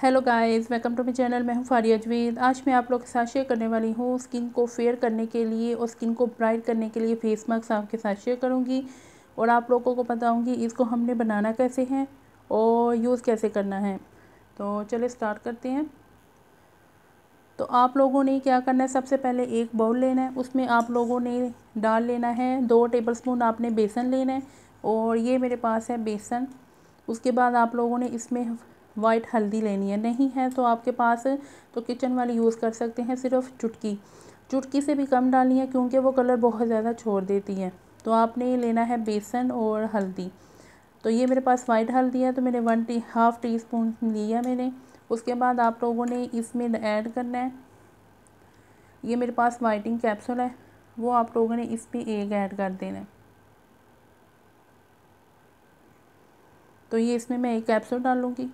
Hello guys, welcome to my channel. मैं हूं फारिया जवेद। आज मैं आप लोग के साथ शेयर करने वाली हूं स्किन को फेयर करने के लिए और स्किन को ब्राइट करने के लिए फेस मास्क आपके साथ शेयर करूंगी और आप लोगों को बताऊंगी इसको हमने बनाना कैसे है और यूज़ कैसे करना है। तो चलिए स्टार्ट करते हैं। तो आप लोगों ने क्या करना है, सबसे पहले एक बाउल लेना है, उसमें आप लोगों ने डाल लेना है 2 टेबलस्पून आपने बेसन लेना है और ये मेरे पास है बेसन। उसके बाद आप लोगों ने इसमें वाइट हल्दी लेनी है, नहीं है तो आपके पास तो किचन वाली यूज़ कर सकते हैं, सिर्फ चुटकी चुटकी से भी कम डालनी है क्योंकि वो कलर बहुत ज़्यादा छोड़ देती है। तो आपने लेना है बेसन और हल्दी। तो ये मेरे पास वाइट हल्दी है तो मैंने 1.5 टीस्पून लिया मैंने। उसके बाद आप लोगों ने इसमें ऐड करना है, ये मेरे पास वाइटिंग कैप्सूल है, वो आप लोगों ने इसमें एक ऐड कर देना है। तो ये इसमें मैं एक कैप्सूल डालूँगी।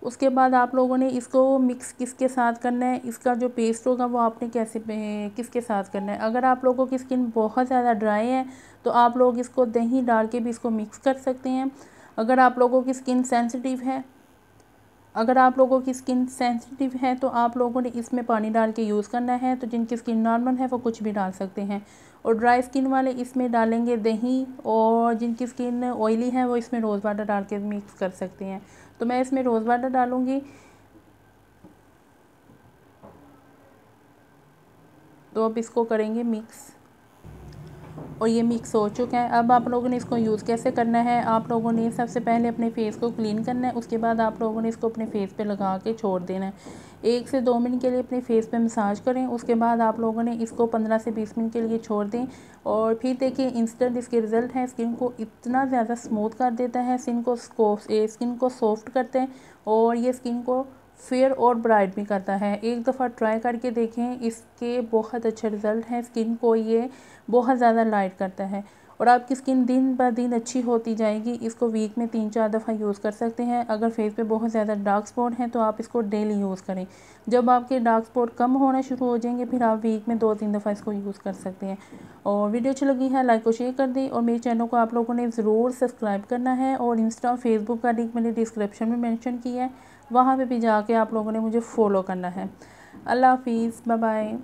उसके बाद आप लोगों ने इसको मिक्स किसके साथ करना है, इसका जो पेस्ट होगा वो आपने कैसे किसके साथ करना है। अगर आप लोगों की स्किन बहुत ज़्यादा ड्राई है तो आप लोग इसको दही डाल के भी इसको मिक्स कर सकते हैं। अगर आप लोगों की स्किन सेंसिटिव है तो आप लोगों ने इसमें पानी डाल के यूज़ करना है। तो जिनकी स्किन नॉर्मल है वो कुछ भी डाल सकते हैं और ड्राई स्किन वाले इसमें डालेंगे दही, और जिनकी स्किन ऑयली है वो इसमें रोज़ वाटर डाल के मिक्स कर सकते हैं। तो मैं इसमें रोज़ वाटर डालूँगी। तो अब इसको करेंगे मिक्स और ये मिक्स हो चुका है। अब आप लोगों ने इसको यूज़ कैसे करना है, आप लोगों ने सबसे पहले अपने फेस को क्लीन करना है। उसके बाद आप लोगों ने इसको अपने फेस पे लगा के छोड़ देना है। 1 से 2 मिनट के लिए अपने फेस पे मसाज करें। उसके बाद आप लोगों ने इसको 15 से 20 मिनट के लिए छोड़ दें और फिर देखिए इंस्टेंट इसके रिज़ल्ट हैं। स्किन को इतना ज़्यादा स्मूथ कर देता है, स्किन को सॉफ्ट करते हैं और ये स्किन को फेयर और ब्राइट भी करता है। एक दफ़ा ट्राई करके देखें, इसके बहुत अच्छे रिज़ल्ट हैं। स्किन को ये बहुत ज़्यादा लाइट करता है और आपकी स्किन दिन ब दिन अच्छी होती जाएगी। इसको वीक में 3-4 दफ़ा यूज़ कर सकते हैं। अगर फेस पे बहुत ज़्यादा डार्क स्पॉट हैं तो आप इसको डेली यूज़ करें। जब आपके डार्क स्पॉट कम होना शुरू हो जाएंगे फिर आप वीक में 2-3 दफ़ा इसको यूज़ कर सकते हैं। और वीडियो अच्छी लगी है लाइक और शेयर कर दें और मेरे चैनल को आप लोगों ने ज़रूर सब्सक्राइब करना है। और इंस्टा और फेसबुक का लिंक मैंने डिस्क्रिप्शन में मेंशन किया है, वहाँ पे भी जाके आप लोगों ने मुझे फॉलो करना है। अल्लाह हाफिज़, बाय बाय।